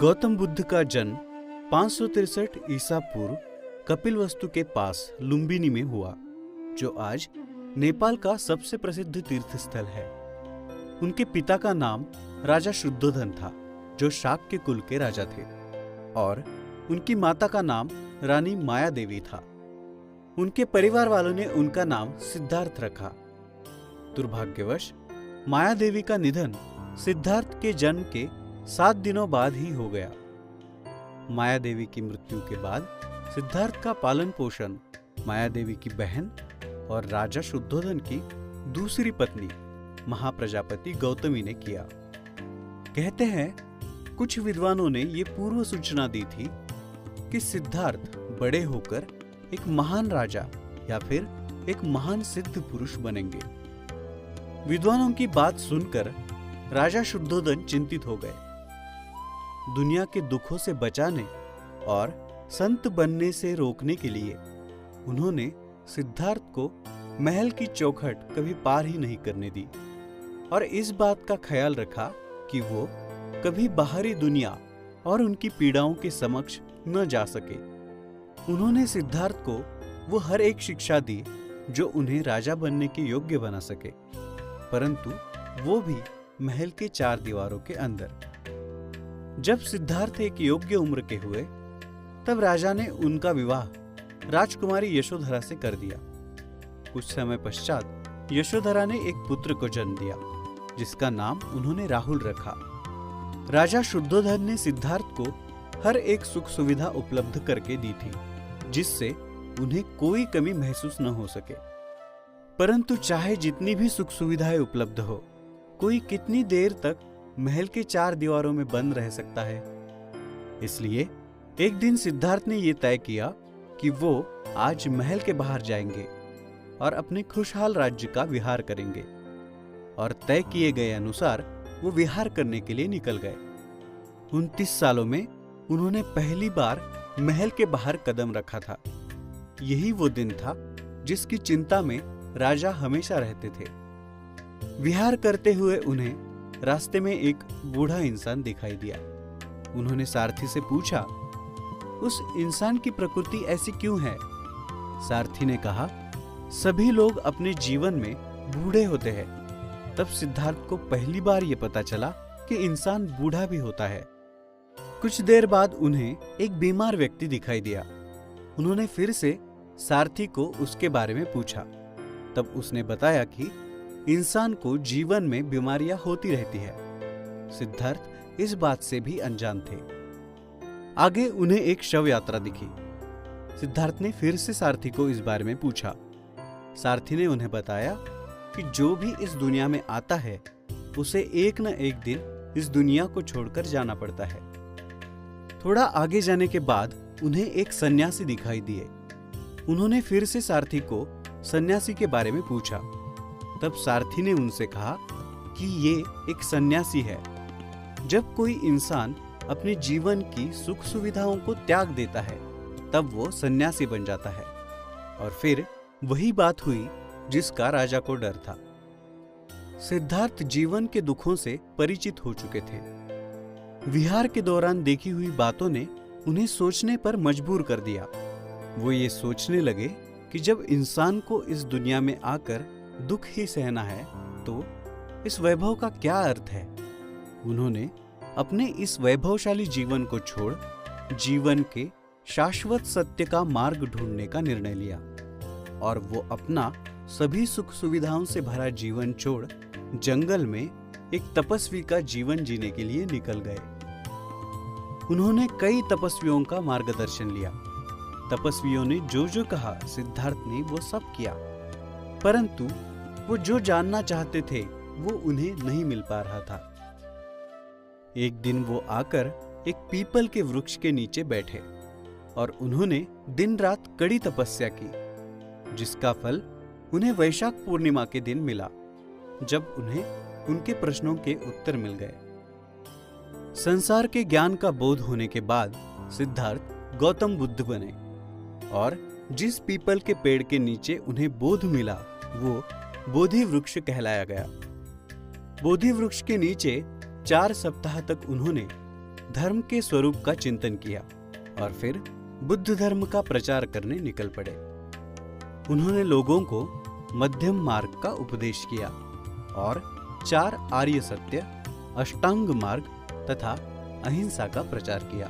गौतम बुद्ध का जन्म 563 ईसा पूर्व कपिलवस्तु के पास लुम्बिनी में हुआ, जो आज नेपाल का सबसे प्रसिद्ध तीर्थ स्थल है। उनके पिता का नाम राजा शुद्धोधन था, जो शाक्य कुल के राजा थे, और उनकी माता का नाम रानी माया देवी था। उनके परिवार वालों ने उनका नाम सिद्धार्थ रखा। दुर्भाग्यवश माया देवी का निधन सिद्धार्थ के जन्म के 7 दिनों बाद ही हो गया। माया देवी की मृत्यु के बाद सिद्धार्थ का पालन पोषण माया देवी की बहन और राजा शुद्धोधन की दूसरी पत्नी महाप्रजापति गौतमी ने किया। कहते हैं कुछ विद्वानों ने ये पूर्व सूचना दी थी कि सिद्धार्थ बड़े होकर एक महान राजा या फिर एक महान सिद्ध पुरुष बनेंगे। विद्वानों की बात सुनकर राजा शुद्धोधन चिंतित हो गए। दुनिया के दुखों से बचाने और संत बनने से रोकने के लिए उन्होंने सिद्धार्थ को महल की चौखट कभी पार ही नहीं करने दी और इस बात का ख्याल रखा कि वो कभी बाहरी दुनिया और उनकी पीड़ाओं के समक्ष न जा सके। उन्होंने सिद्धार्थ को वो हर एक शिक्षा दी जो उन्हें राजा बनने के योग्य बना सके, परंतु वो भी महल के 4 दीवारों के अंदर। जब सिद्धार्थ एक योग्य उम्र के हुए, तब राजा ने उनका विवाह राजकुमारी यशोधरा से कर दिया। कुछ समय पश्चात यशोधरा ने एक पुत्र को जन्म दिया, जिसका नाम उन्होंने राहुल रखा। राजा शुद्धोधन ने सिद्धार्थ को हर एक सुख सुविधा उपलब्ध करके दी थी, जिससे उन्हें कोई कमी महसूस न हो सके। परंतु चाहे जितनी भी सुख सुविधाएं उपलब्ध हो, कोई कितनी देर तक महल के 4 दीवारों में बंद रह सकता है। इसलिए एक दिन सिद्धार्थ ने यह तय किया कि वो आज महल के बाहर जाएंगे और अपने खुशहाल राज्य का विहार करेंगे, और तय किए गए अनुसार वो विहार करने के लिए निकल गए। 29 सालों में उन्होंने पहली बार महल के बाहर कदम रखा था। यही वो दिन था जिसकी चिंता में राजा हमेशा रहते थे। विहार करते हुए उन्हें रास्ते में एक बूढ़ा इंसान दिखाई दिया। उन्होंने सारथी से पूछा, उस इंसान की प्रकृति ऐसी क्यों है? सारथी ने कहा, सभी लोग अपने जीवन में बूढ़े होते हैं। तब सिद्धार्थ को पहली बार यह पता चला कि इंसान बूढ़ा भी होता है। कुछ देर बाद उन्हें एक बीमार व्यक्ति दिखाई दिया। उन्होंने फिर से सारथी को उसके बारे में पूछा। तब उसने बताया कि इंसान को जीवन में बीमारियां होती रहती है। सिद्धार्थ इस बात से भी अनजान थे। आगे उन्हें एक शव यात्रा दिखी। सिद्धार्थ ने फिर से सारथी को इस बारे में पूछा। सारथी ने उन्हें बताया कि जो भी इस दुनिया में आता है, उसे एक न एक दिन इस दुनिया को छोड़कर जाना पड़ता है। थोड़ा आगे जाने के बाद उन्हें एक सन्यासी दिखाई दिए। उन्होंने फिर से सारथी को सन्यासी के बारे में पूछा। तब सारथी ने उनसे कहा कि ये एक सन्यासी है। जब कोई इंसान अपने जीवन की सुख सुविधाओं को त्याग देता है, तब वो सन्यासी बन जाता है। और फिर वही बात हुई जिसका राजा को डर था। सिद्धार्थ जीवन के दुखों से परिचित हो चुके थे। विहार के दौरान देखी हुई बातों ने उन्हें सोचने पर मजबूर कर दिया। वो ये सोचने लगे कि जब इंसान को इस दुनिया में आकर दुख ही सहना है, तो इस वैभव का क्या अर्थ है? उन्होंने अपने इस वैभवशाली जीवन को छोड़ जीवन के शाश्वत सत्य का मार्ग ढूंढने का निर्णय लिया, और वो अपना सभी सुख सुविधाओं से भरा जीवन छोड़ जंगल में एक तपस्वी का जीवन जीने के लिए निकल गए। उन्होंने कई तपस्वियों का मार्गदर्शन लिया। तपस्वियों ने जो जो कहा, सिद्धार्थ ने वो सब किया, परंतु वो जो जानना चाहते थे वो उन्हें नहीं मिल पा रहा था। एक दिन वो आकर एक पीपल के वृक्ष के नीचे बैठे और उन्होंने दिन रात कड़ी तपस्या की, जिसका फल उन्हें वैशाख पूर्णिमा के दिन मिला, जब उन्हें उनके प्रश्नों के उत्तर मिल गए। संसार के ज्ञान का बोध होने के बाद सिद्धार्थ गौतम बुद्ध बने, और जिस पीपल के पेड़ के नीचे उन्हें बोध मिला वो बोधि वृक्ष कहलाया गया। बोधि वृक्ष के नीचे 4 सप्ताह तक उन्होंने धर्म के स्वरूप का चिंतन किया और फिर बुद्ध धर्म का प्रचार करने निकल पड़े। उन्होंने लोगों को मध्यम मार्ग का उपदेश किया और 4 आर्य सत्य, अष्टांग मार्ग तथा अहिंसा का प्रचार किया।